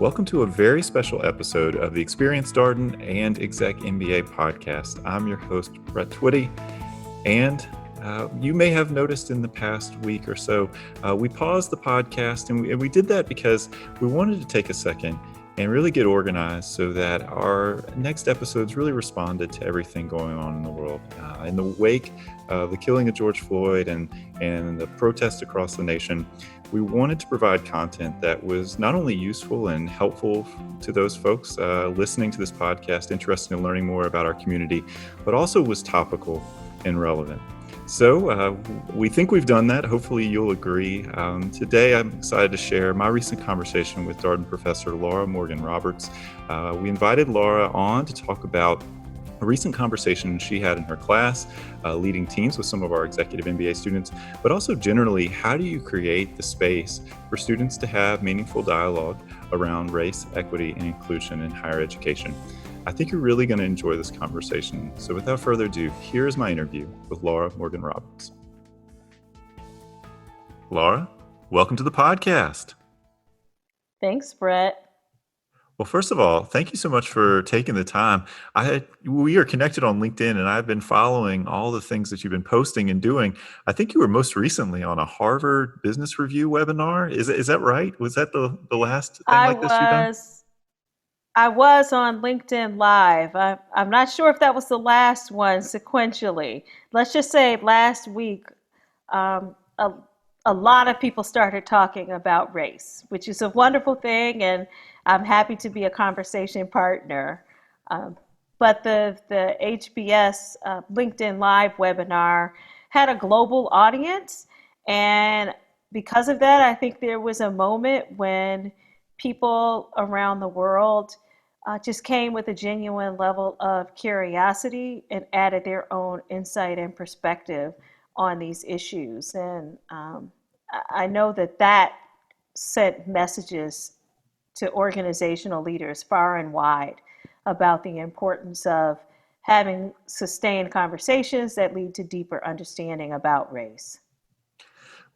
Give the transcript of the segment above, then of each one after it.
Welcome to a very special episode of the Experience Darden and ExecMBA podcast. I'm your host, Brett Twitty, and you may have noticed in the past week or so, we paused the podcast, and we did that because we wanted to take a second and really get organized so that our next episodes really responded to everything going on in the world. In the wake of the killing of George Floyd and the protests across the nation, we wanted to provide content that was not only useful and helpful to those folks listening to this podcast, interested in learning more about our community, but also was topical and relevant. So we think we've done that. Hopefully you'll agree. Today I'm excited to share my recent conversation with Darden professor Laura Morgan Roberts. We invited Laura on to talk about a recent conversation she had in her class, leading teams with some of our executive MBA students, but also generally, how do you create the space for students to have meaningful dialogue around race, equity, and inclusion in higher education? I think you're really going to enjoy this conversation. So without further ado, here's my interview with Laura Morgan Roberts. Laura, welcome to the podcast. Thanks, Brett. Well, first of all, thank you so much for taking the time. We are connected on LinkedIn, and I've been following all the things that you've been posting and doing. I think you were most recently on a Harvard Business Review webinar. Is that right? Was that the last thing like this you've done? I was on LinkedIn Live. I'm not sure if that was the last one sequentially. Let's just say last week, a lot of people started talking about race, which is a wonderful thing, and I'm happy to be a conversation partner. But the HBS LinkedIn Live webinar had a global audience, and because of that, I think there was a moment when people around the world just came with a genuine level of curiosity and added their own insight and perspective on these issues. And I know that sent messages to organizational leaders far and wide about the importance of having sustained conversations that lead to deeper understanding about race.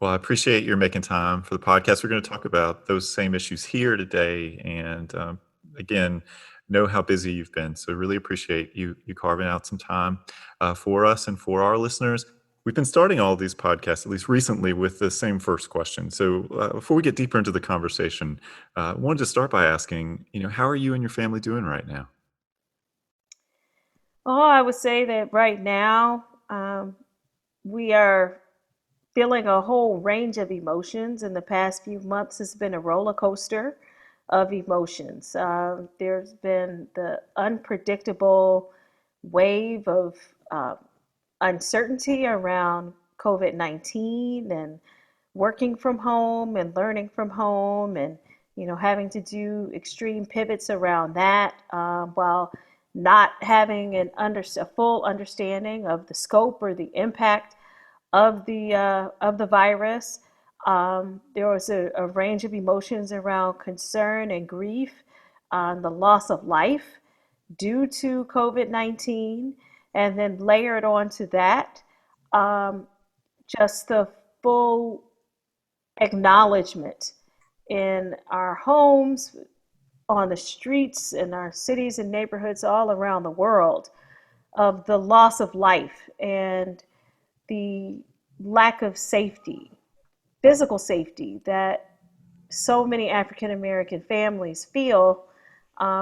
Well, I appreciate your making time for the podcast. We're going to talk about those same issues here today. And again, know how busy you've been. So really appreciate you carving out some time for us and for our listeners. We've been starting all of these podcasts, at least recently, with the same first question. So before we get deeper into the conversation, I wanted to start by asking, how are you and your family doing right now? Oh, I would say that right now we are feeling a whole range of emotions. In the past few months, it's been a roller coaster of emotions. There's been the unpredictable wave of uncertainty around COVID-19 and working from home and learning from home, and having to do extreme pivots around that while not having a full understanding of the scope or the impact of the virus. There was a range of emotions around concern and grief on the loss of life due to COVID-19. And then layered onto that, just the full acknowledgement in our homes, on the streets, in our cities and neighborhoods all around the world of the loss of life and the lack of safety, physical safety that so many African American families feel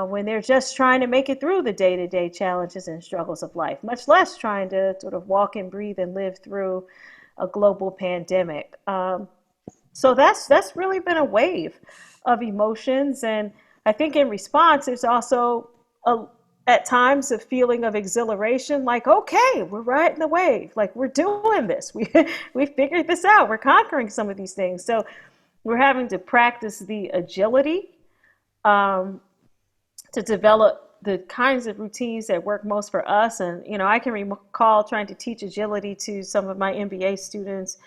when they're just trying to make it through the day-to-day challenges and struggles of life, much less trying to sort of walk and breathe and live through a global pandemic. So that's really been a wave of emotions. And I think in response, there's also at times a feeling of exhilaration, like, okay, we're riding the wave, like we're doing this. We figured this out. We're conquering some of these things. So we're having to practice the agility to develop the kinds of routines that work most for us. And, I can recall trying to teach agility to some of my MBA students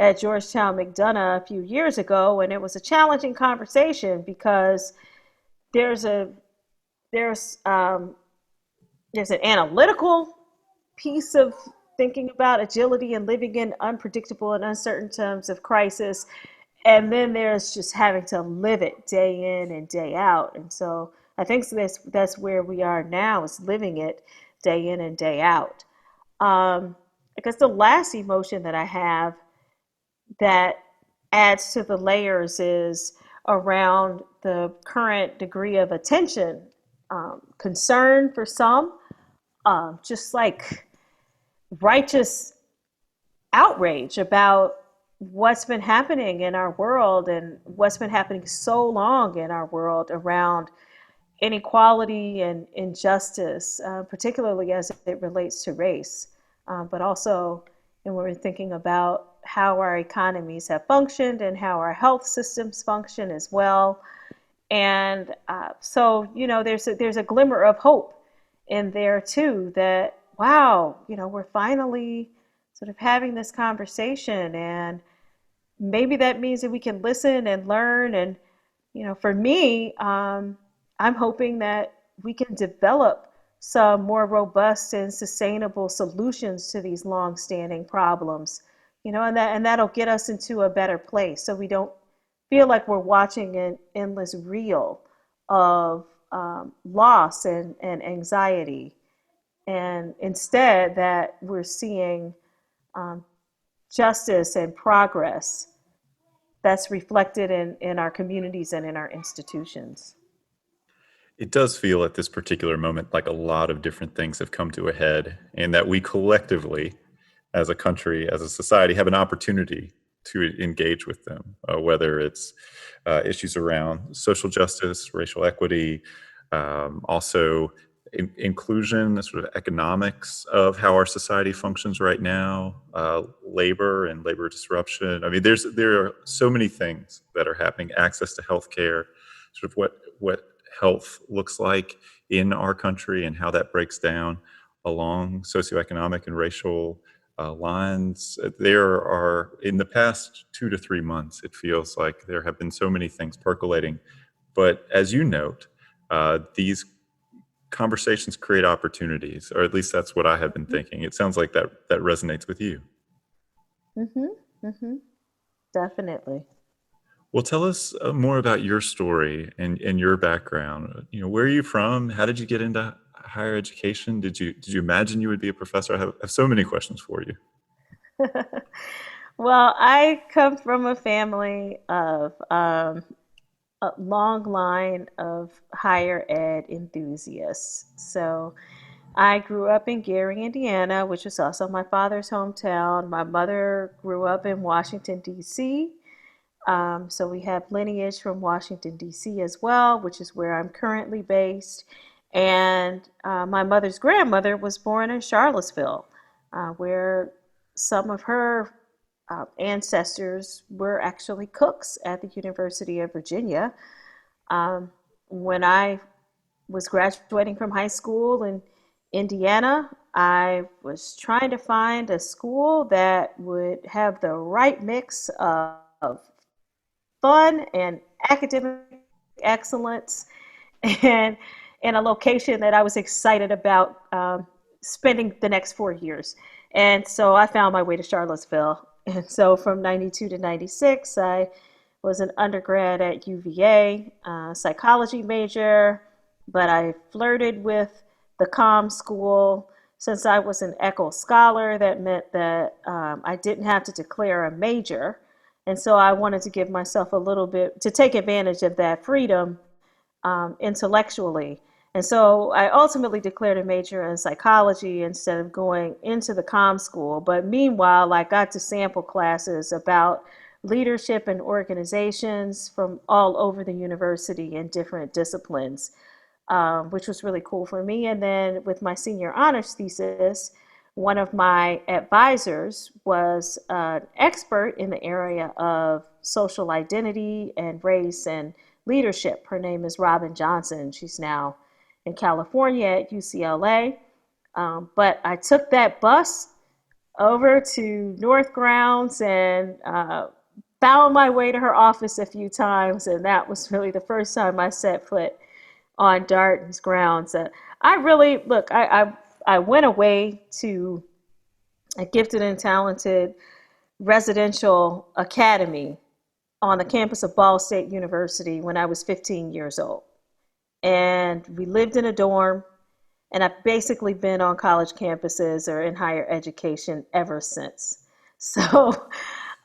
at Georgetown McDonough a few years ago. And it was a challenging conversation because there's an analytical piece of thinking about agility and living in unpredictable and uncertain times of crisis. and then there's just having to live it day in and day out. And so I think that's where we are now, is living it day in and day out. I guess the last emotion that I have that adds to the layers is around the current degree of attention, concern for some, just like righteous outrage about what's been happening in our world and what's been happening so long in our world around inequality and injustice, particularly as it relates to race, but also when we're thinking about how our economies have functioned and how our health systems function as well. And so, there's a glimmer of hope in there too, that, wow, we're finally sort of having this conversation, and maybe that means that we can listen and learn. And for me, I'm hoping that we can develop some more robust and sustainable solutions to these long-standing problems, and that'll get us into a better place, so we don't feel like we're watching an endless reel of loss and anxiety, and instead that we're seeing um, justice and progress that's reflected in our communities and in our institutions. It does feel at this particular moment like a lot of different things have come to a head, and that we collectively, as a country, as a society, have an opportunity to engage with them, whether it's issues around social justice, racial equity, also inclusion, the sort of economics of how our society functions right now, labor and labor disruption. I mean, there are so many things that are happening. Access to healthcare, sort of what health looks like in our country and how that breaks down along socioeconomic and racial lines. There are, in the past 2 to 3 months, it feels like there have been so many things percolating. But as you note, these conversations create opportunities, or at least that's what I have been thinking. It sounds like that resonates with you. Mm-hmm. Mm-hmm. Definitely. Well, tell us more about your story and your background. Where are you from? How did you get into higher education? Did you imagine you would be a professor? I have so many questions for you. Well, I come from a family of a long line of higher ed enthusiasts. So I grew up in Gary, Indiana, which was also my father's hometown. My mother grew up in Washington, D.C. So we have lineage from Washington, D.C. as well, which is where I'm currently based. And my mother's grandmother was born in Charlottesville, where some of her ancestors were actually cooks at the University of Virginia. Um, when I was graduating from high school in Indiana, I was trying to find a school that would have the right mix of fun and academic excellence, and in a location that I was excited about spending the next 4 years. And so I found my way to Charlottesville. And so from 92 to 96, I was an undergrad at UVA, psychology major, but I flirted with the comm school. Since I was an Echo Scholar, that meant that I didn't have to declare a major. And so I wanted to give myself a little bit to take advantage of that freedom intellectually. And so I ultimately declared a major in psychology instead of going into the comm school. But meanwhile, I got to sample classes about leadership and organizations from all over the university in different disciplines, which was really cool for me. And then with my senior honors thesis, one of my advisors was an expert in the area of social identity and race and leadership. Her name is Robin Johnson. She's now in California at UCLA. But I took that bus over to North Grounds and found my way to her office a few times. And that was really the first time I set foot on Darden's grounds. I really, look, I went away to a gifted and talented residential academy, on the campus of Ball State University when I was 15 years old. And we lived in a dorm, and I've basically been on college campuses or in higher education ever since. So,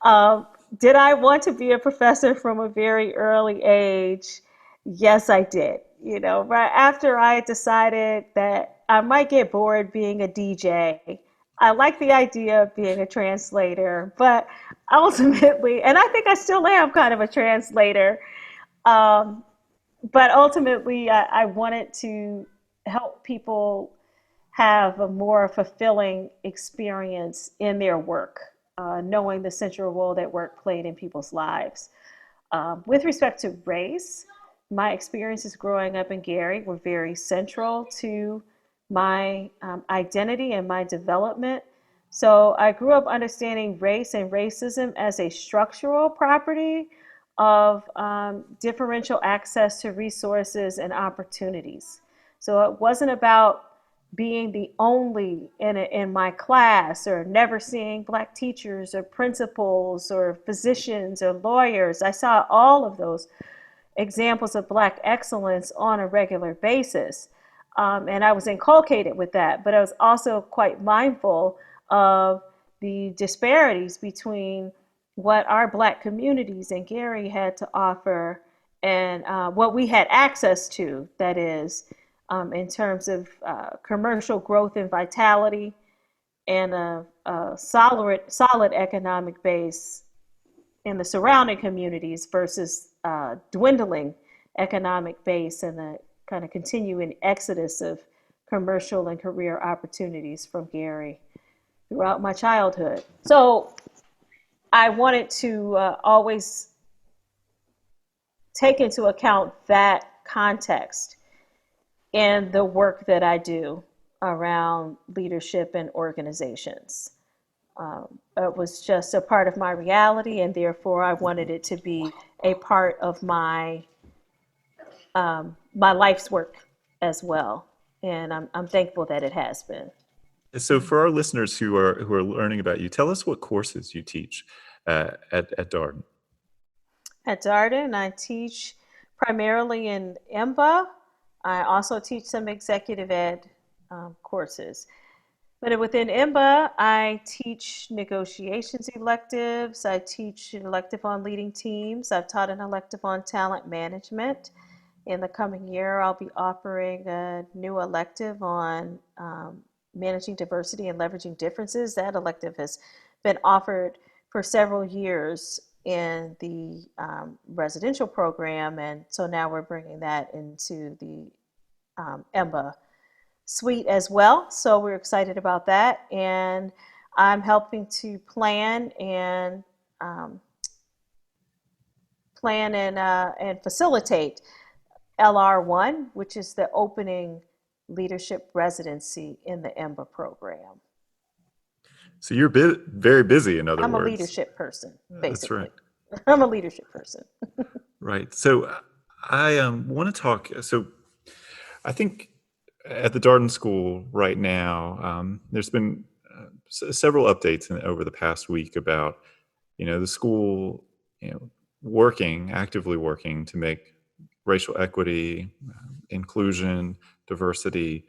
um, did I want to be a professor from a very early age? Yes, I did. You know, right after I decided that I might get bored being a DJ, I like the idea of being a translator, but ultimately, and I think I still am kind of a translator, um, but ultimately, I wanted to help people have a more fulfilling experience in their work, knowing the central role that work played in people's lives. With respect to race, my experiences growing up in Gary were very central to my identity and my development. So I grew up understanding race and racism as a structural property of differential access to resources and opportunities. So it wasn't about being the only in my class or never seeing Black teachers or principals or physicians or lawyers. I saw all of those examples of Black excellence on a regular basis. And I was inculcated with that, but I was also quite mindful of the disparities between what our Black communities in Gary had to offer and what we had access to, that is, in terms of commercial growth and vitality and a solid economic base in the surrounding communities versus dwindling economic base and the kind of continuing exodus of commercial and career opportunities from Gary throughout my childhood. So I wanted to always take into account that context in the work that I do around leadership and organizations. It was just a part of my reality, and therefore I wanted it to be a part of my life's work as well. And I'm thankful that it has been. So for our listeners who are learning about you, tell us what courses you teach at Darden. At Darden, I teach primarily in EMBA. I also teach some executive ed courses. But within EMBA, I teach negotiations electives. I teach an elective on leading teams. I've taught an elective on talent management. In the coming year, I'll be offering a new elective on managing diversity and leveraging differences. That elective has been offered for several years in the residential program, and so now we're bringing that into the EMBA suite as well. So we're excited about that, and I'm helping to plan and facilitate LR1, which is the opening leadership residency in the EMBA program. So you're very busy, in other I'm words. a leadership person, basically. That's right. I'm a leadership person. Right. So I want to talk. So I think at the Darden School right now, there's been several updates over the past week about, the school, actively working to make racial equity, inclusion, diversity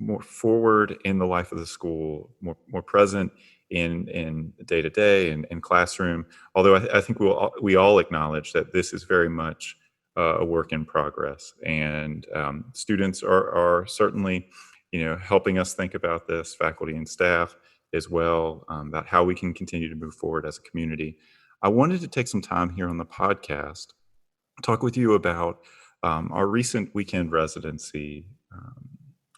more forward in the life of the school, more present in day to day and classroom. Although I think we all acknowledge that this is very much a work in progress, and students are certainly, helping us think about this, faculty and staff as well, about how we can continue to move forward as a community. I wanted to take some time here on the podcast, talk with you about our recent weekend residency,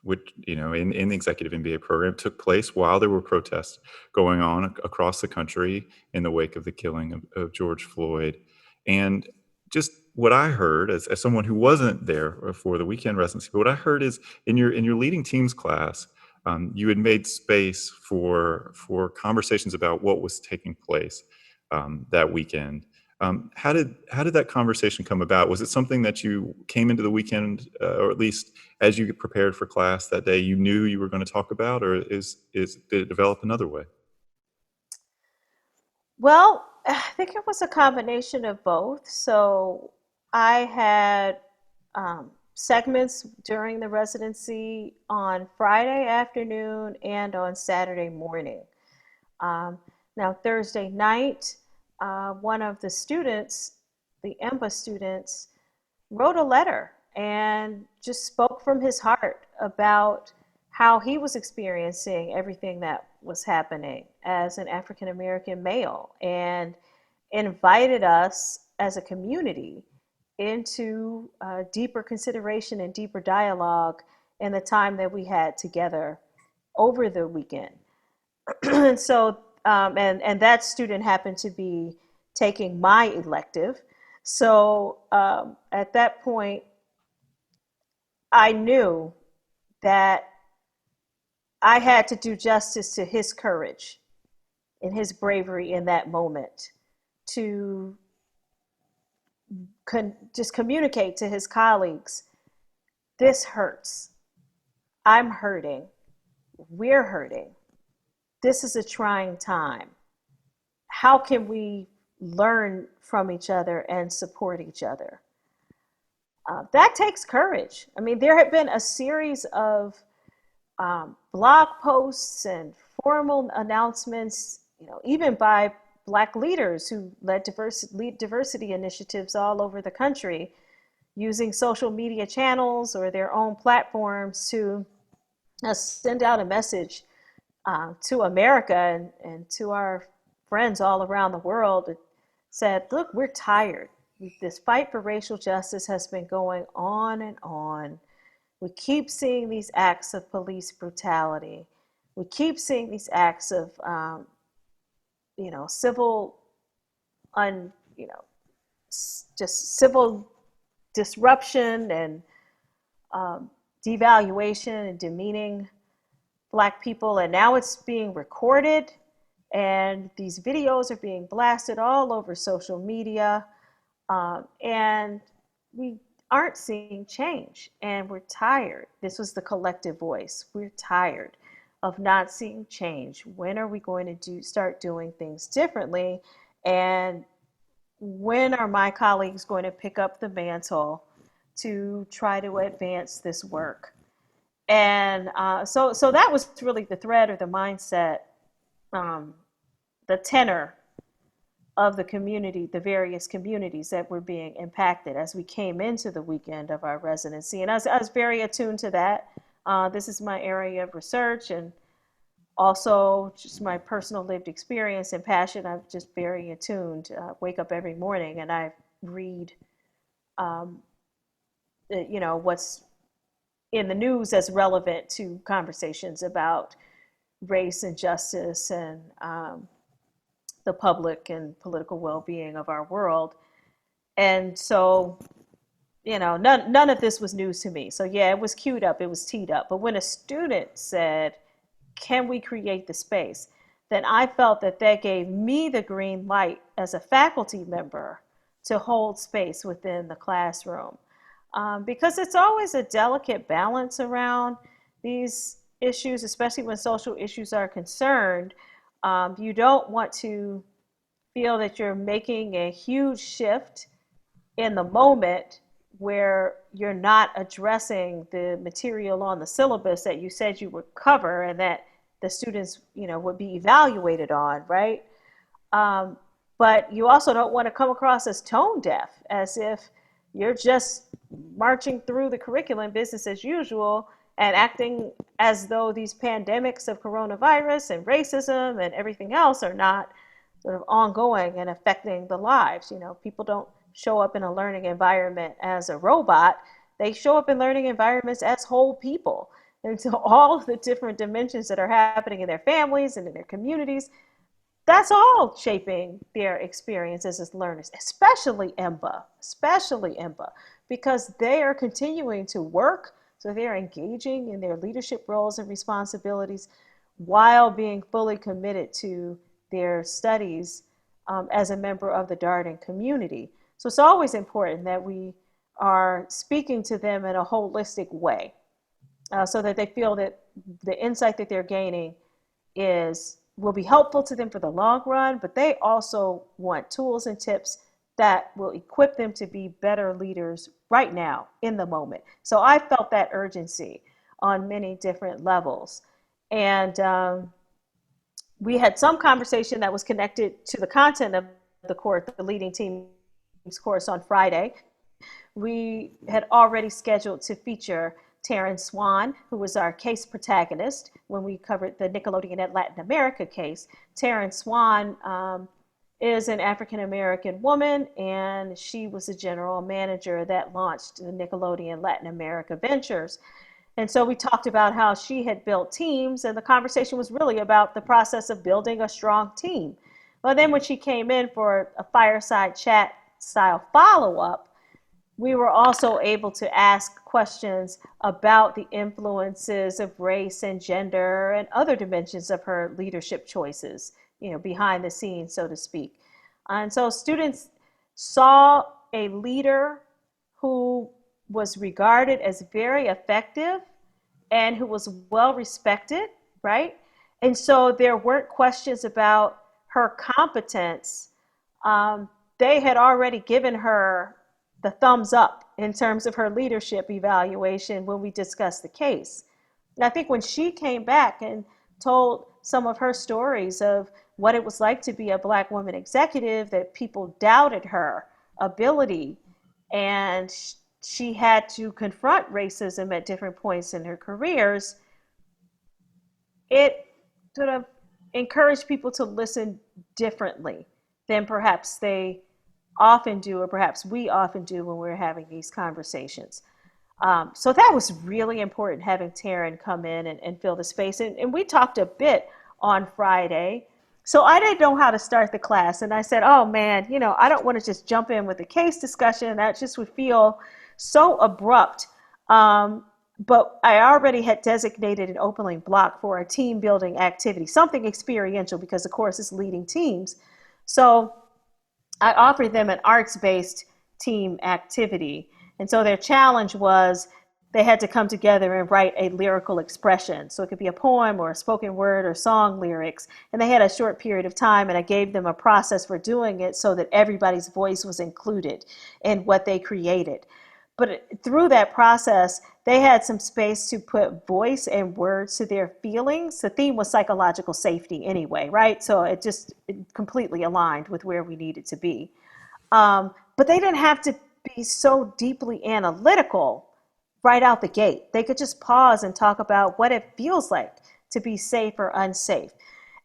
which, in the Executive MBA program took place while there were protests going on across the country in the wake of the killing of George Floyd. And just what I heard as someone who wasn't there for the weekend residency, but what I heard is in your leading teams class, you had made space for conversations about what was taking place that weekend. How did that conversation come about? Was it something that you came into the weekend, or at least as you get prepared for class that day, you knew you were going to talk about, or did it develop another way? Well, I think it was a combination of both. So I had segments during the residency on Friday afternoon and on Saturday morning. Um, Now, Thursday night, one of the students, the EMBA students, wrote a letter and just spoke from his heart about how he was experiencing everything that was happening as an African American male, and invited us as a community into deeper consideration and deeper dialogue in the time that we had together over the weekend. And so, and that student happened to be taking my elective. So at that point, I knew that I had to do justice to his courage and his bravery in that moment to just communicate to his colleagues, this hurts. I'm hurting. We're hurting. This is a trying time. How can we learn from each other and support each other? That takes courage. I mean, there have been a series of blog posts and formal announcements, even by Black leaders who lead diversity initiatives all over the country, using social media channels or their own platforms to send out a message to America and to our friends all around the world that said, look, we're tired. This fight for racial justice has been going on and on. We keep seeing these acts of police brutality. We keep seeing these acts of, civil, un, you know, just civil disruption and um, devaluation and demeaning Black people. And now it's being recorded, and these videos are being blasted all over social media. And we aren't seeing change, and we're tired. This was the collective voice. We're tired of not seeing change. When are we going to start doing things differently? And when are my colleagues going to pick up the mantle to try to advance this work? And so that was really the thread or the mindset, um, the tenor of the community, the various communities that were being impacted as we came into the weekend of our residency. And I was very attuned to that. This is my area of research, and also just my personal lived experience and passion. I'm just very attuned. Wake up every morning and I read, um, what's in the news as relevant to conversations about race and justice and the public and political well-being of our world. And so, none of this was news to me. So yeah, it was queued up, it was teed up. But when a student said, can we create the space? Then I felt that that gave me the green light as a faculty member to hold space within the classroom. Because it's always a delicate balance around these issues, especially when social issues are concerned. You don't want to feel that you're making a huge shift in the moment where you're not addressing the material on the syllabus that you said you would cover and that the students, would be evaluated on, right? Um, but you also don't want to come across as tone deaf, as if you're just marching through the curriculum business as usual and acting as though these pandemics of coronavirus and racism and everything else are not sort of ongoing and affecting the lives. People don't show up in a learning environment as a robot. They show up in learning environments as whole people. And so all of the different dimensions that are happening in their families and in their communities, that's all shaping their experiences as learners, especially EMBA, because they are continuing to work. So they're engaging in their leadership roles and responsibilities while being fully committed to their studies as a member of the Darden community. So it's always important that we are speaking to them in a holistic way, so that they feel that the insight that they're gaining is will be helpful to them for the long run, but they also want tools and tips that will equip them to be better leaders right now in the moment. So I felt that urgency on many different levels. And we had some conversation that was connected to the content of the course, the leading teams course on Friday. We had already scheduled to feature Taryn Swan, who was our case protagonist when we covered the Nickelodeon at Latin America case. Taryn Swan is an African American woman, and she was a general manager that launched the Nickelodeon Latin America Ventures. And so we talked about how she had built teams, and the conversation was really about the process of building a strong team. But then when she came in for a fireside chat style follow up, we were also able to ask questions about the influences of race and gender and other dimensions of her leadership choices, behind the scenes, so to speak. And so students saw a leader who was regarded as very effective and who was well respected, right? And so there weren't questions about her competence. They had already given her the thumbs up in terms of her leadership evaluation when we discussed the case. And I think when she came back and told some of her stories of what it was like to be a Black woman executive, that people doubted her ability, and she had to confront racism at different points in her careers, it sort of encouraged people to listen differently than perhaps they often do, or perhaps we often do when we're having these conversations. So that was really important, having Taryn come in and fill the space. And we talked a bit on Friday. So I didn't know how to start the class. And I said, oh man, I don't want to just jump in with a case discussion. That just would feel so abrupt. But I already had designated an opening block for a team building activity, something experiential, because the course is leading teams. So I offered them an arts-based team activity. And so their challenge was they had to come together and write a lyrical expression. So it could be a poem or a spoken word or song lyrics. And they had a short period of time, and I gave them a process for doing it so that everybody's voice was included in what they created. But through that process, they had some space to put voice and words to their feelings. The theme was psychological safety anyway, right? So it completely aligned with where we needed to be. But they didn't have to be so deeply analytical right out the gate. They could just pause and talk about what it feels like to be safe or unsafe.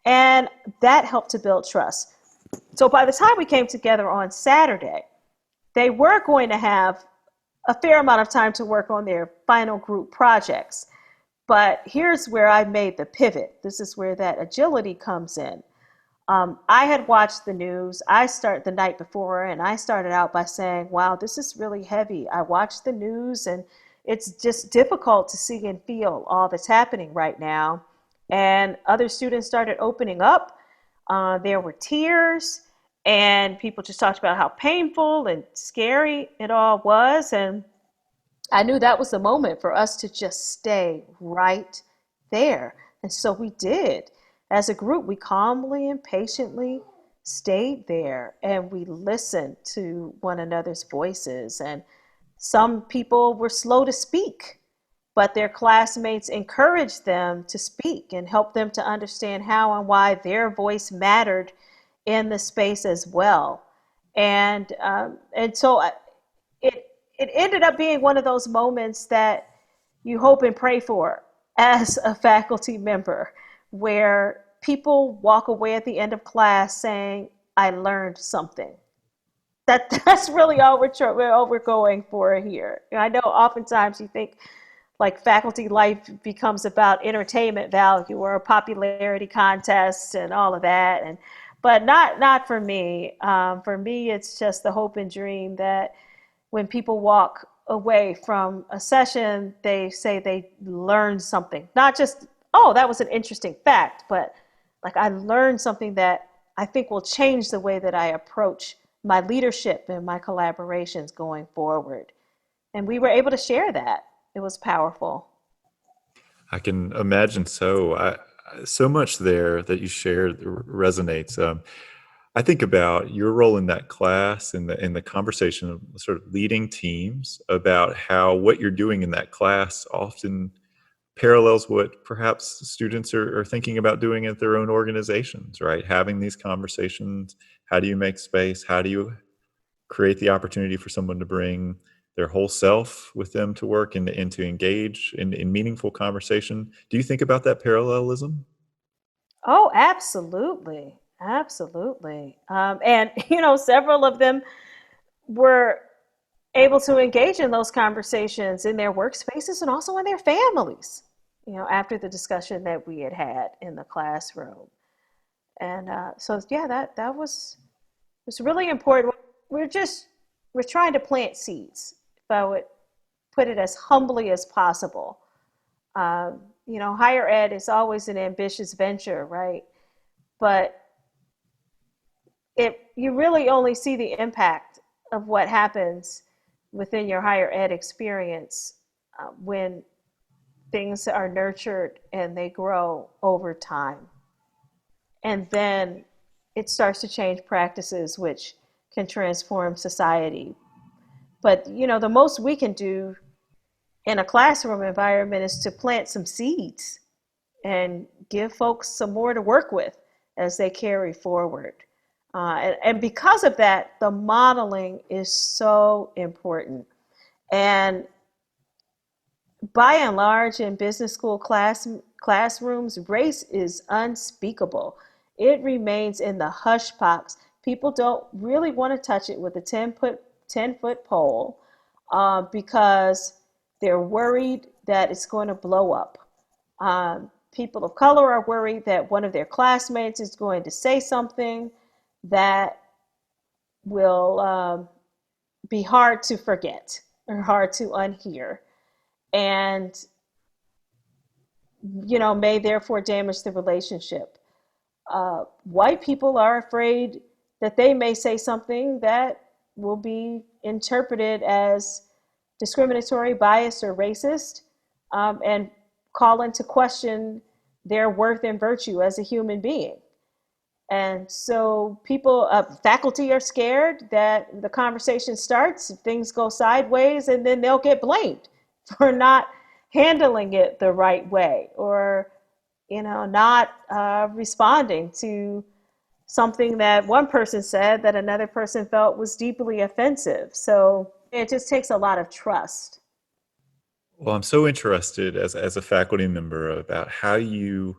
And that helped to build trust. So by the time we came together on Saturday, they were going to have a fair amount of time to work on their final group projects. But here's where I made the pivot. This is where that agility comes in. I had watched the news. I started the night before, and I started out by saying, wow, this is really heavy. I watched the news, and it's just difficult to see and feel all that's happening right now. And other students started opening up. There were tears, and people just talked about how painful and scary it all was. And I knew that was the moment for us to just stay right there. And so we did. As a group, we calmly and patiently stayed there, and we listened to one another's voices. And some people were slow to speak, but their classmates encouraged them to speak and helped them to understand how and why their voice mattered in the space as well. And so it ended up being one of those moments that you hope and pray for as a faculty member, where people walk away at the end of class saying, I learned something. That's really all we're going for here. I know oftentimes you think like faculty life becomes about entertainment value or a popularity contest and all of that, but not for me. For me, it's just the hope and dream that when people walk away from a session, they say they learned something. Not just, oh, that was an interesting fact, but like I learned something that I think will change the way that I approach my leadership and my collaborations going forward. And we were able to share that. It was powerful. I can imagine so. So much there that you shared resonates. I think about your role in that class and the conversation of sort of leading teams about how what you're doing in that class often parallels what perhaps students are thinking about doing at their own organizations, right? Having these conversations. How do you make space? How do you create the opportunity for someone to bring their whole self with them to work and to engage in meaningful conversation? Do you think about that parallelism? Oh, absolutely. Absolutely. And, several of them were able to engage in those conversations in their workspaces and also in their families, after the discussion that we had had in the classroom. And so, yeah, that was really important. We're just, we're trying to plant seeds, if I would put it as humbly as possible. Higher ed is always an ambitious venture, right? But you really only see the impact of what happens within your higher ed experience when things are nurtured and they grow over time. And then it starts to change practices which can transform society. But, the most we can do in a classroom environment is to plant some seeds and give folks some more to work with as they carry forward. And because of that, the modeling is so important. And by and large, in business school classrooms, race is unspeakable. It remains in the hush box. People don't really want to touch it with a 10-foot pole because they're worried that it's going to blow up. People of color are worried that one of their classmates is going to say something that will be hard to forget or hard to unhear, and may therefore damage the relationship. White people are afraid that they may say something that will be interpreted as discriminatory, biased, or racist, and call into question their worth and virtue as a human being. And so faculty are scared that the conversation starts, things go sideways, and then they'll get blamed for not handling it the right way, or, not responding to something that one person said that another person felt was deeply offensive. So it just takes a lot of trust. Well, I'm so interested as a faculty member about how you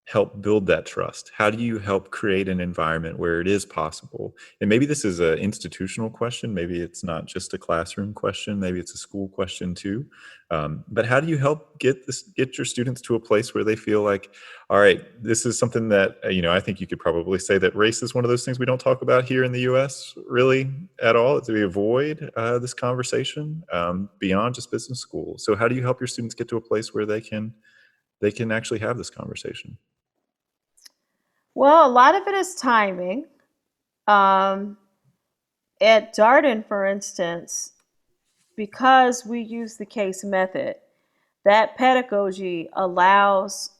help build that trust? How do you help create an environment where it is possible? And maybe this is an institutional question. Maybe it's not just a classroom question. Maybe it's a school question too. But how do you help get your students to a place where they feel like, all right, this is something that I think you could probably say that race is one of those things we don't talk about here in the U.S. really at all. We avoid this conversation beyond just business school. So how do you help your students get to a place where they can actually have this conversation? Well, a lot of it is timing. Um, at Darden, for instance, because we use the case method, that pedagogy allows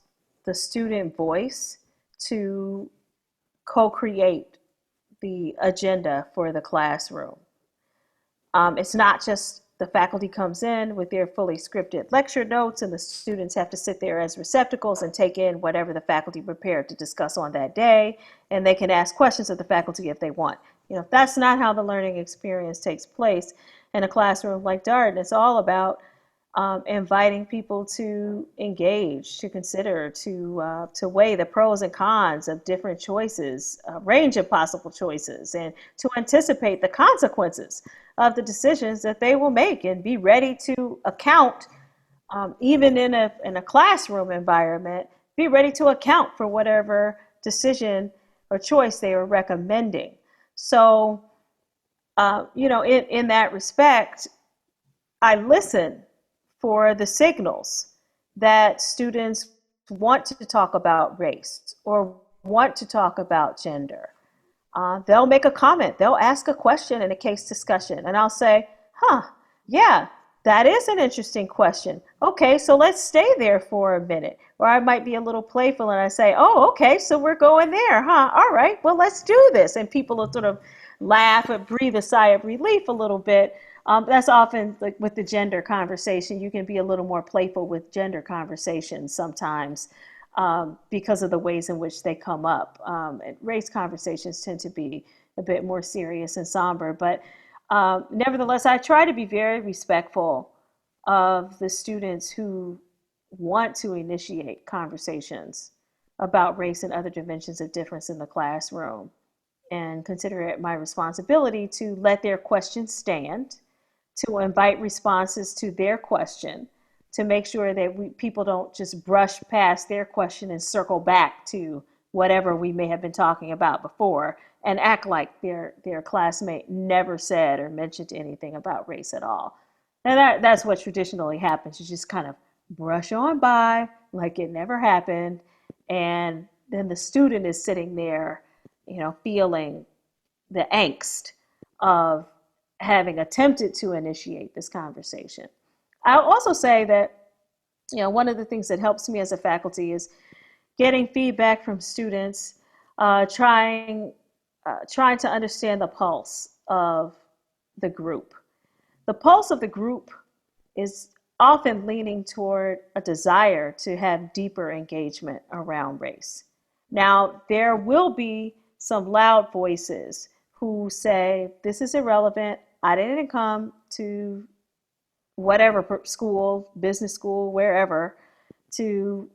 the student voice to co-create the agenda for the classroom. It's not just the faculty comes in with their fully scripted lecture notes and the students have to sit there as receptacles and take in whatever the faculty prepared to discuss on that day, and they can ask questions of the faculty if they want. That's not how the learning experience takes place in a classroom like Darden. It's all about inviting people to engage, to consider, to weigh the pros and cons of different choices, a range of possible choices, and to anticipate the consequences of the decisions that they will make and be ready to account, even in a classroom environment, be ready to account for whatever decision or choice they are recommending. So, in that respect, I listen for the signals that students want to talk about race or want to talk about gender. They'll make a comment, they'll ask a question in a case discussion, and I'll say, yeah, that is an interesting question. okay, so let's stay there for a minute. Or I might be a little playful and I say, oh, okay, so we're going there, huh? All right, well, let's do this. And people will sort of laugh and breathe a sigh of relief a little bit. That's often like with the gender conversation. You can be a little more playful with gender conversations sometimes because of the ways in which they come up. And race conversations tend to be a bit more serious and somber. But nevertheless, I try to be very respectful of the students who want to initiate conversations about race and other dimensions of difference in the classroom, and consider it my responsibility to let their questions stand, to invite responses to their question, to make sure that people don't just brush past their question and circle back to whatever we may have been talking about before and act like their classmate never said or mentioned anything about race at all. And that's what traditionally happens. You just kind of brush on by like it never happened. And then the student is sitting there, feeling the angst of having attempted to initiate this conversation. I'll also say that, one of the things that helps me as a faculty is getting feedback from students, trying to understand the pulse of the group. The pulse of the group is often leaning toward a desire to have deeper engagement around race. Now, there will be some loud voices who say, this is irrelevant. I didn't come to whatever school, business school, wherever, to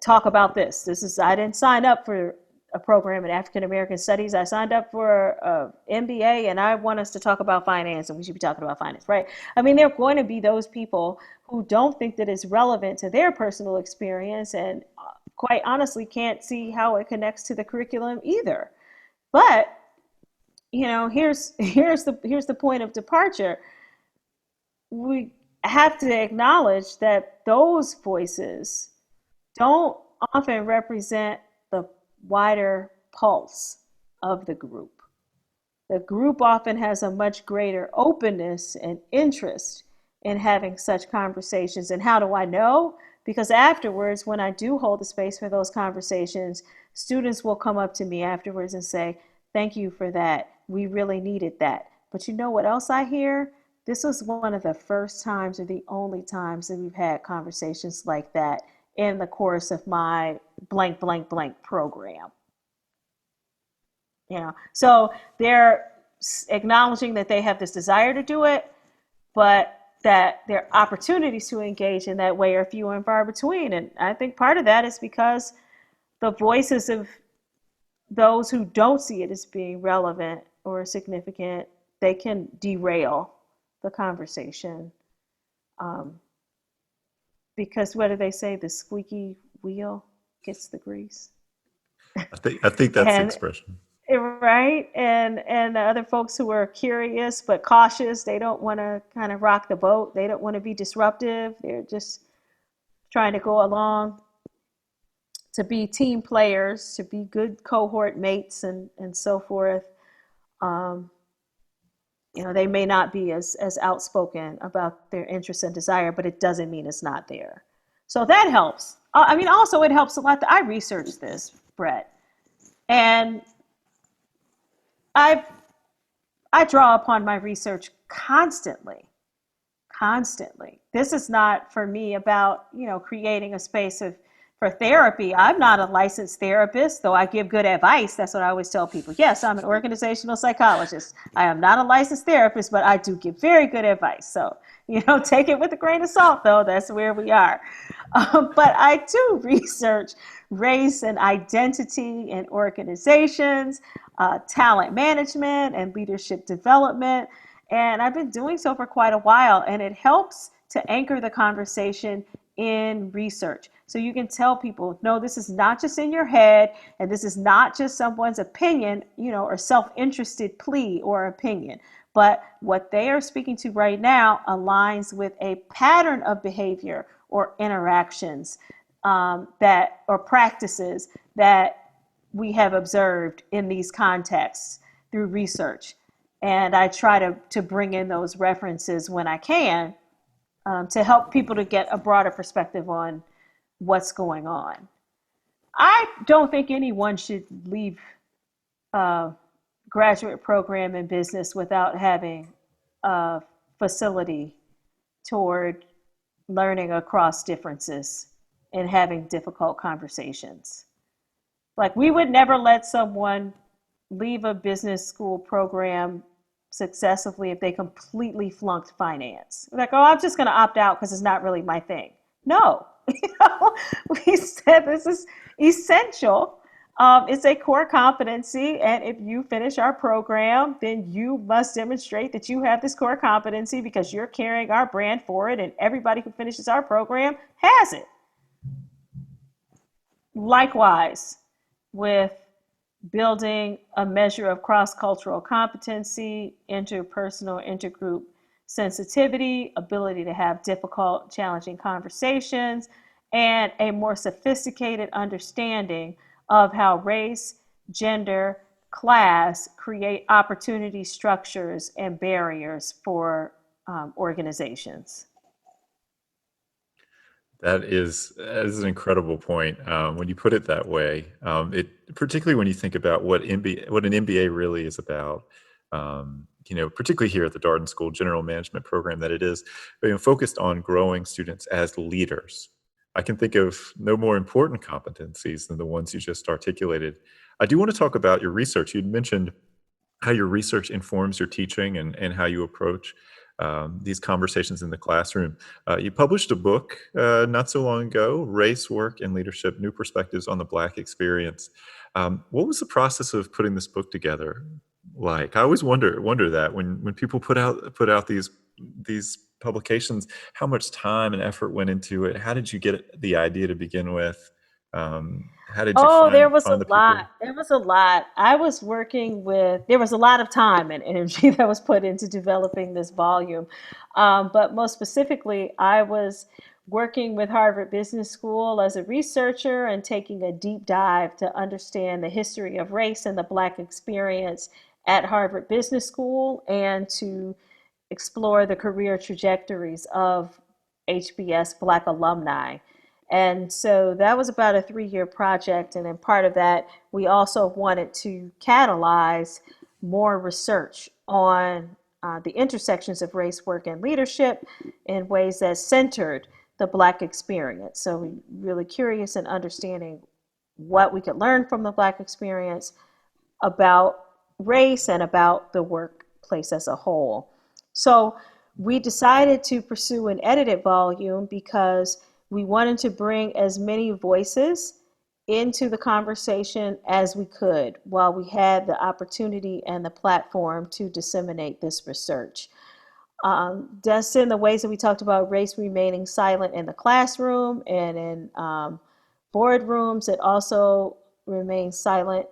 talk about this. I didn't sign up for a program in African American Studies. I signed up for a MBA, and I want us to talk about finance, and we should be talking about finance, right? I mean, there are going to be those people who don't think that it's relevant to their personal experience, and quite honestly can't see how it connects to the curriculum either. But here's the point of departure. We have to acknowledge that those voices don't often represent the wider pulse of the group. The group often has a much greater openness and interest in having such conversations. And how do I know? Because afterwards, when I do hold the space for those conversations, students will come up to me afterwards and say, thank you for that. We really needed that. But you know what else I hear? This was one of the first times or the only times that we've had conversations like that in the course of my blank, blank, blank program. So they're acknowledging that they have this desire to do it, but that their opportunities to engage in that way are few and far between. And I think part of that is because the voices of those who don't see it as being relevant or significant, they can derail the conversation. Because what do they say? The squeaky wheel gets the grease. I think that's the And expression. right, and the other folks who are curious but cautious, they don't want to kind of rock the boat. They don't want to be disruptive. They're just trying to go along to be team players, to be good cohort mates, and so forth. Um, they may not be as outspoken about their interests and desire, but it doesn't mean it's not there. So that helps. I mean, also it helps a lot that I researched this, Brett, and I I draw upon my research constantly, constantly. This is not for me about, creating a space for therapy. I'm not a licensed therapist, though I give good advice. That's what I always tell people. Yes, I'm an organizational psychologist. I am not a licensed therapist, but I do give very good advice. So, take it with a grain of salt, though. That's where we are. But I do research race and identity in organizations, talent management, and leadership development. And I've been doing so for quite a while, and it helps to anchor the conversation in research. So you can tell people, no, this is not just in your head, and this is not just someone's opinion, or self-interested plea or opinion. But what they are speaking to right now aligns with a pattern of behavior or interactions or practices that we have observed in these contexts through research. And I try to bring in those references when I can, to help people to get a broader perspective on what's going on. I don't think anyone should leave a graduate program in business without having a facility toward learning across differences and having difficult conversations. Like, we would never let someone leave a business school program successfully if they completely flunked finance. Like, oh, I'm just going to opt out because it's not really my thing. No, we said this is essential. It's a core competency, and if you finish our program, then you must demonstrate that you have this core competency because you're carrying our brand forward, and everybody who finishes our program has it. Likewise, with building a measure of cross-cultural competency, interpersonal, intergroup sensitivity, ability to have difficult, challenging conversations, and a more sophisticated understanding of how race, gender, class create opportunity structures and barriers for organizations. That is an incredible point when you put it that way. It particularly when you think about what an MBA really is about. Particularly here at the Darden School General Management Program, that it is focused on growing students as leaders. I can think of no more important competencies than the ones you just articulated. I do want to talk about your research. You'd mentioned how your research informs your teaching and how you approach these conversations in the classroom. You published a book not so long ago, Race, Work, and Leadership, New Perspectives on the Black Experience. What was the process of putting this book together like? I always wonder that when people put out these publications, how much time and effort went into it? How did you get the idea to begin with? How did you Oh, there find was a find the people? lot. There was a lot. I was working with, there was a lot of time and energy that was put into developing this volume. But most specifically, I was working with Harvard Business School as a researcher and taking a deep dive to understand the history of race and the Black experience at Harvard Business School and to explore the career trajectories of HBS Black alumni. And so that was about a 3 year project. And then part of that, we also wanted to catalyze more research on the intersections of race, work, and leadership in ways that centered the Black experience. So we really curious in understanding what we could learn from the Black experience about race and about the workplace as a whole. So we decided to pursue an edited volume because we wanted to bring as many voices into the conversation as we could while we had the opportunity and the platform to disseminate this research. Just in the ways that we talked about race remaining silent in the classroom and in boardrooms, it also remains silent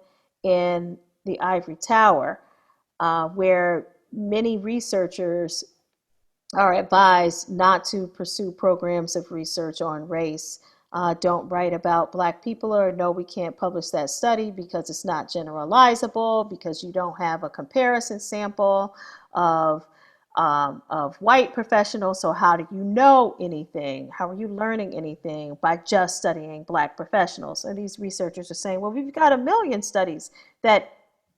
in the ivory tower, where many researchers are advised not to pursue programs of research on race. Don't write about Black people, or no, we can't publish that study because it's not generalizable, because you don't have a comparison sample of white professionals. So how do you know anything? How are you learning anything by just studying Black professionals? And these researchers are saying, well, we've got a million studies that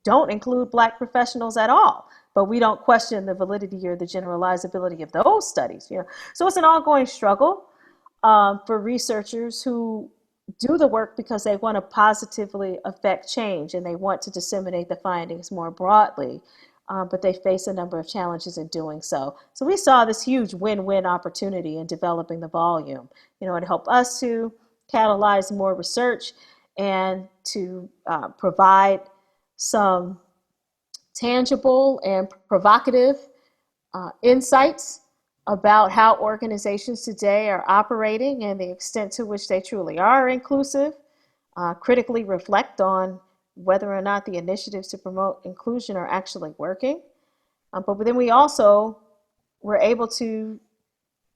don't include Black professionals at all, but we don't question the validity or the generalizability of those studies. So it's an ongoing struggle for researchers who do the work because they want to positively affect change and they want to disseminate the findings more broadly, but they face a number of challenges in doing so. So we saw this huge win-win opportunity in developing the volume. It helped us to catalyze more research and to provide some tangible and provocative insights about how organizations today are operating and the extent to which they truly are inclusive, critically reflect on whether or not the initiatives to promote inclusion are actually working. But then we also were able to,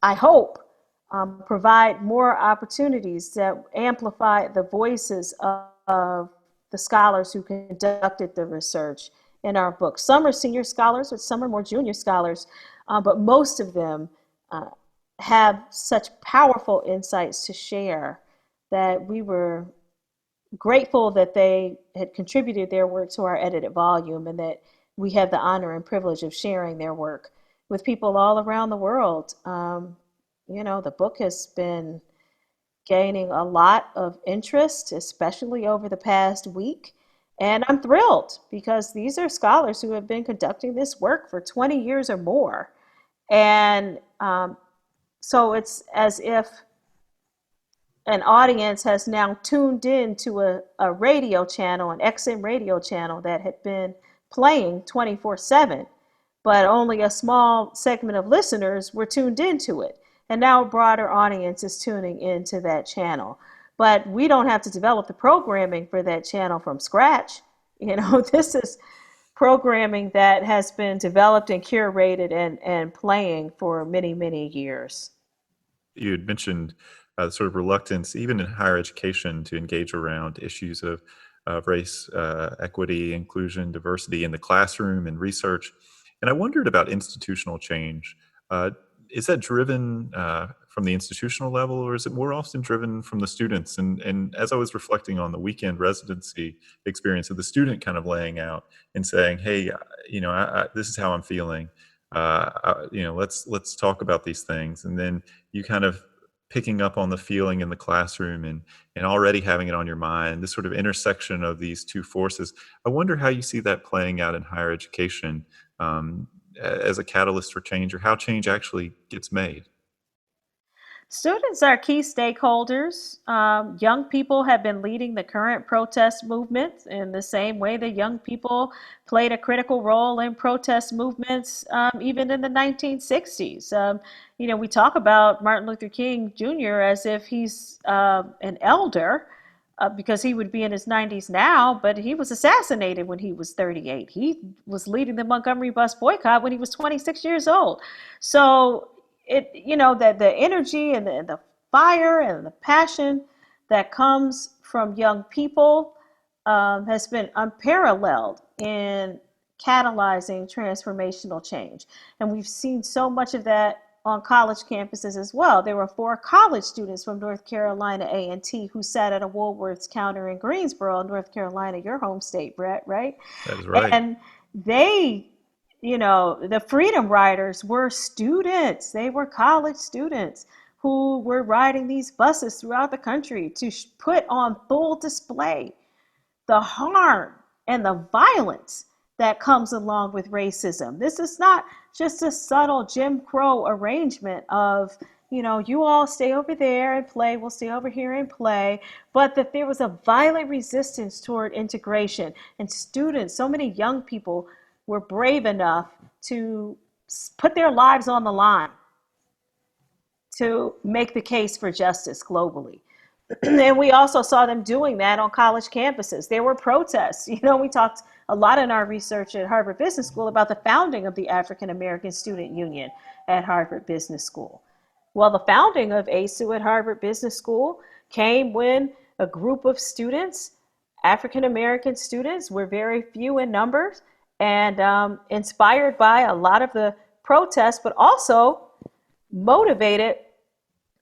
I hope, provide more opportunities that amplify the voices of the scholars who conducted the research in our book. Some are senior scholars, but some are more junior scholars, but most of them have such powerful insights to share that we were grateful that they had contributed their work to our edited volume and that we have the honor and privilege of sharing their work with people all around the world. The book has been gaining a lot of interest, especially over the past week. And I'm thrilled because these are scholars who have been conducting this work for 20 years or more. And so it's as if an audience has now tuned in to a radio channel, an XM radio channel that had been playing 24/7, but only a small segment of listeners were tuned into it. And now a broader audience is tuning into that channel. But we don't have to develop the programming for that channel from scratch. This is programming that has been developed and curated and playing for many, many years. You had mentioned sort of reluctance, even in higher education, to engage around issues of race, equity, inclusion, diversity in the classroom and research. And I wondered about institutional change. Uh, is that driven from the institutional level, or is it more often driven from the students? And as I was reflecting on the weekend residency experience of the student kind of laying out and saying, "Hey, this is how I'm feeling. Let's talk about these things," and then you kind of picking up on the feeling in the classroom and already having it on your mind, this sort of intersection of these two forces. I wonder how you see that playing out in higher education as a catalyst for change, or how change actually gets made. Students are key stakeholders. Young people have been leading the current protest movement in the same way that young people played a critical role in protest movements even in the 1960s. We talk about Martin Luther King Jr. as if he's an elder because he would be in his 90s now, but he was assassinated when he was 38. He was leading the Montgomery bus boycott when he was 26 years old. So that the energy and the fire and the passion that comes from young people has been unparalleled in catalyzing transformational change. And we've seen so much of that on college campuses as well. There were 4 college students from North Carolina A&T who sat at a Woolworth's counter in Greensboro, North Carolina, your home state, Brett, right? That is right. And they the Freedom Riders were students. They were college students who were riding these buses throughout the country to put on full display the harm and the violence that comes along with racism. This is not just a subtle Jim Crow arrangement of, you all stay over there and play, we'll stay over here and play, but that there was a violent resistance toward integration. And students, so many young people were brave enough to put their lives on the line to make the case for justice globally. And we also saw them doing that on college campuses. There were protests. We talked a lot in our research at Harvard Business School about the founding of the African American Student Union at Harvard Business School. Well, the founding of ASU at Harvard Business School came when a group of students, African American students, were very few in numbers, and inspired by a lot of the protests, but also motivated,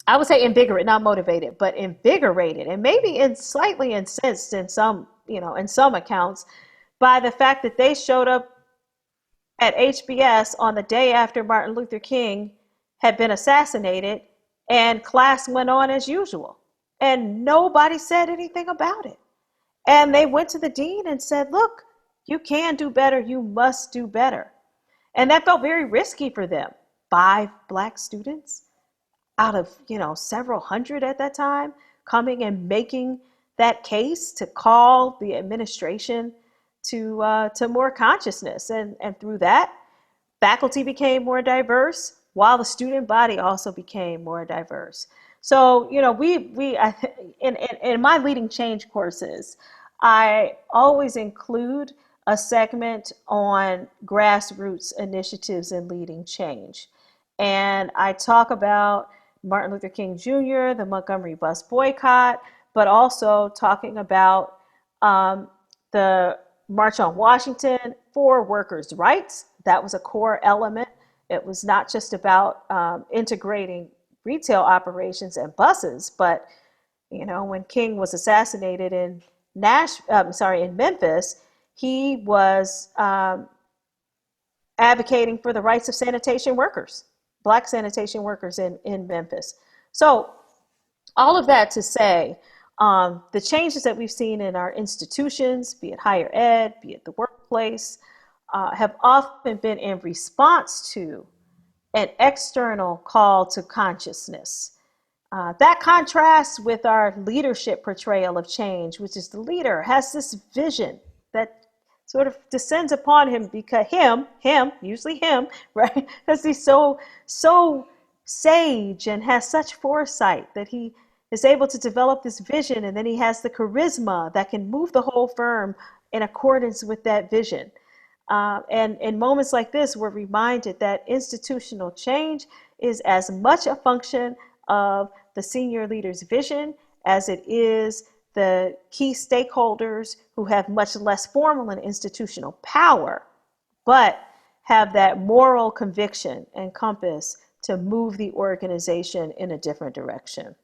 I would say invigorated, not motivated, but invigorated, and maybe slightly incensed in some accounts by the fact that they showed up at HBS on the day after Martin Luther King had been assassinated, and class went on as usual. And nobody said anything about it. And they went to the dean and said, look, you can do better. You must do better. And that felt very risky for them. 5 Black students out of, several hundred at that time coming and making that case to call the administration to more consciousness. And through that, faculty became more diverse while the student body also became more diverse. So, in my leading change courses, I always include a segment on grassroots initiatives and leading change. And I talk about Martin Luther King Jr., the Montgomery bus boycott, but also talking about the March on Washington for workers' rights. That was a core element. It was not just about integrating retail operations and buses. But when King was assassinated in in Memphis, he was advocating for the rights of sanitation workers, Black sanitation workers in Memphis. So all of that to say, the changes that we've seen in our institutions, be it higher ed, be it the workplace, have often been in response to an external call to consciousness. That contrasts with our leadership portrayal of change, which is the leader has this vision that sort of descends upon him because usually him, right? Because he's so sage and has such foresight that he is able to develop this vision, and then he has the charisma that can move the whole firm in accordance with that vision. And in moments like this, we're reminded that institutional change is as much a function of the senior leader's vision as it is the key stakeholders who have much less formal and institutional power, but have that moral conviction and compass to move the organization in a different direction.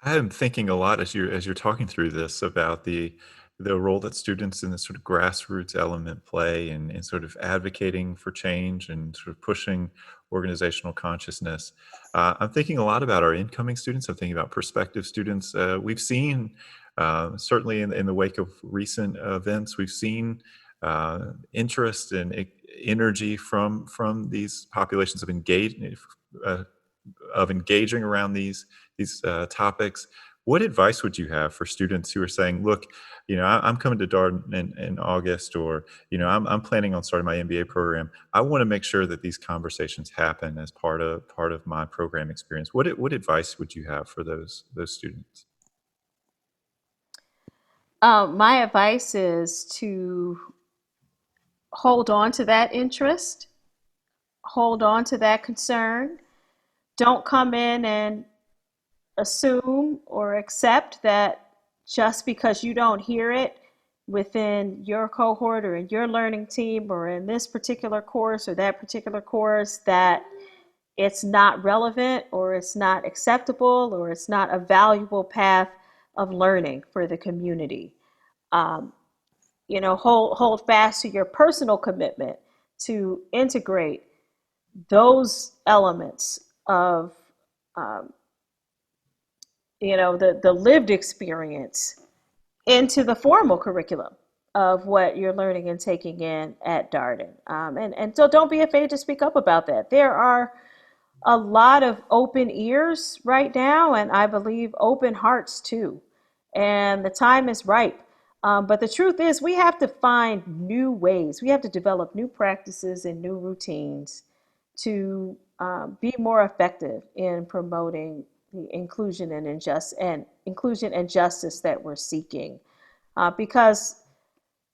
I'm thinking a lot as you're talking through this about the role that students in this sort of grassroots element play in sort of advocating for change and sort of pushing organizational consciousness. I'm thinking a lot about our incoming students. I'm thinking about prospective students. We've seen, certainly in the wake of recent events, we've seen interest and energy from these populations uh, of engaging around these topics. What advice would you have for students who are saying, "Look, I'm coming to Darden in August, or I'm planning on starting my MBA program. I want to make sure that these conversations happen as part of my program experience." What advice would you have for those students? My advice is to hold on to that interest, hold on to that concern. Don't come in and assume or accept that just because you don't hear it within your cohort or in your learning team or in this particular course or that particular course, that it's not relevant or it's not acceptable or it's not a valuable path of learning for the community. Um, hold fast to your personal commitment to integrate those elements of um, the lived experience into the formal curriculum of what you're learning and taking in at Darden. And so don't be afraid to speak up about that. There are a lot of open ears right now, and I believe open hearts too. And the time is ripe. But the truth is, we have to find new ways. We have to develop new practices and new routines to be more effective in promoting the inclusion and justice that we're seeking. Because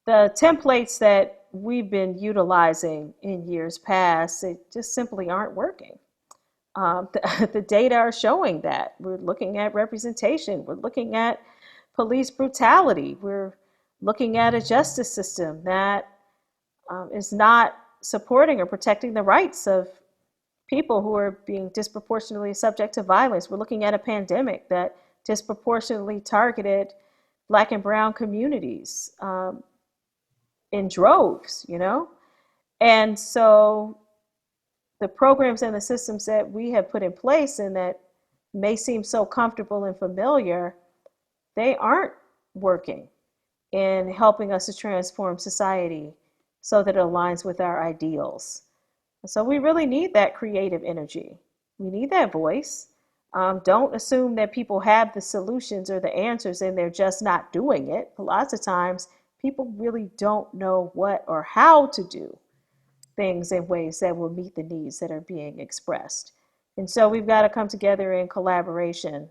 the templates that we've been utilizing in years past, they just simply aren't working. The data are showing that. We're looking at representation. We're looking at police brutality. We're looking at a justice system that is not supporting or protecting the rights of people who are being disproportionately subject to violence. We're looking at a pandemic that disproportionately targeted Black and Brown communities in droves. And so the programs and the systems that we have put in place and that may seem so comfortable and familiar, they aren't working in helping us to transform society so that it aligns with our ideals. So we really need that creative energy. We need that voice. Don't assume that people have the solutions or the answers and they're just not doing it. Lots of times, people really don't know what or how to do things in ways that will meet the needs that are being expressed. And so we've got to come together in collaboration.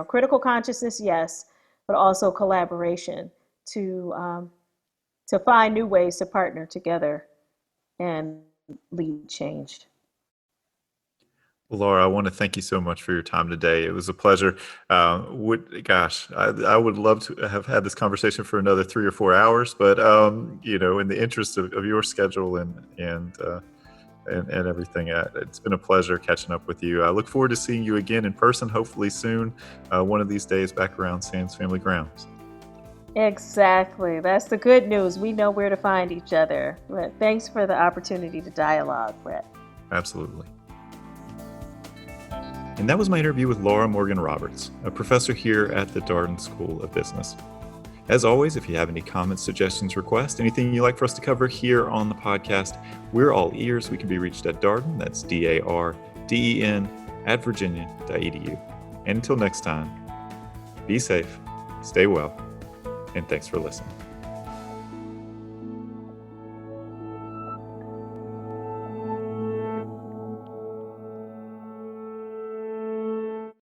Critical consciousness, yes, but also collaboration to find new ways to partner together and lead change. Well, Laura, I want to thank you so much for your time today. It was a pleasure. I would love to have had this conversation for another 3 or 4 hours, but in the interest of your schedule and and everything. It's been a pleasure catching up with you. I look forward to seeing you again in person, hopefully soon, one of these days back around Sam's Family Grounds. Exactly. That's the good news. We know where to find each other. But thanks for the opportunity to dialogue, Brett. Absolutely. And that was my interview with Laura Morgan Roberts, a professor here at the Darden School of Business. As always, if you have any comments, suggestions, requests, anything you'd like for us to cover here on the podcast, we're all ears. We can be reached at Darden, that's DARDEN, @virginia.edu. And until next time, be safe, stay well, and thanks for listening.